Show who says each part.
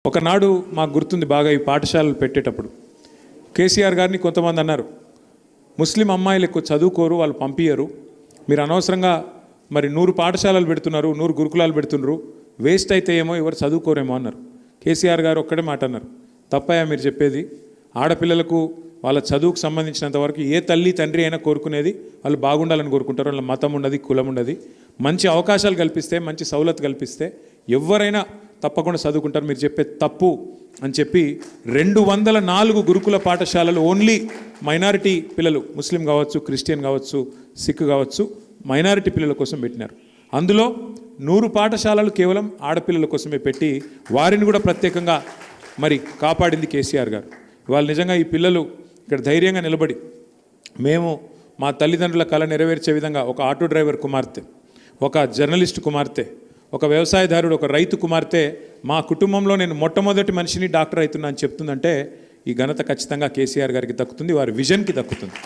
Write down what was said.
Speaker 1: ఒకనాడు మాకు గుర్తుంది బాగా ఈ పాఠశాలలు పెట్టేటప్పుడు కేసీఆర్ గారిని కొంతమంది అన్నారు, ముస్లిం అమ్మాయిలు ఎక్కువ చదువుకోరు, వాళ్ళు పంపించరు, మీరు అనవసరంగా మరి 100 పాఠశాలలు పెడుతున్నారు, 100 గురుకులాలు పెడుతున్నారు, వేస్ట్ అయితే ఏమో, ఎవరు చదువుకోరేమో అన్నారు. కేసీఆర్ గారు ఒక్కడే మాట అన్నారు, తప్పయా మీరు చెప్పేది, ఆడపిల్లలకు వాళ్ళ చదువుకు సంబంధించినంత వరకు ఏ తల్లి తండ్రి అయినా కోరుకునేది వాళ్ళు బాగుండాలని కోరుకుంటారు. వాళ్ళ మతం ఉండదు, కులం ఉండదు. మంచి అవకాశాలు కల్పిస్తే, మంచి సౌలత్ కల్పిస్తే ఎవరైనా తప్పకుండా చదువుకుంటారు, మీరు చెప్పే తప్పు అని చెప్పి 204 గురుకుల పాఠశాలలు ఓన్లీ మైనారిటీ పిల్లలు, ముస్లిం కావచ్చు, క్రిస్టియన్ కావచ్చు, సిక్ కావచ్చు, మైనారిటీ పిల్లల కోసం పెట్టినారు. అందులో 100 పాఠశాలలు కేవలం ఆడపిల్లల కోసమే పెట్టి వారిని కూడా ప్రత్యేకంగా మరి కాపాడింది కేసీఆర్ గారు. ఇవాళ నిజంగా ఈ పిల్లలు ఇక్కడ ధైర్యంగా నిలబడి మేము మా తల్లిదండ్రుల కళ నెరవేర్చే విధంగా ఒక ఆటో డ్రైవర్ కుమార్తె, ఒక జర్నలిస్ట్ కుమార్తె, ఒక వ్యవసాయదారుడు, ఒక రైతు కుమార్తె, మా కుటుంబంలో నేను మొట్టమొదటి మనిషిని డాక్టర్ అవుతున్నా అని చెప్తుందంటే ఈ ఘనత ఖచ్చితంగా కేసీఆర్ గారికి దక్కుతుంది, వారి విజన్కి దక్కుతుంది.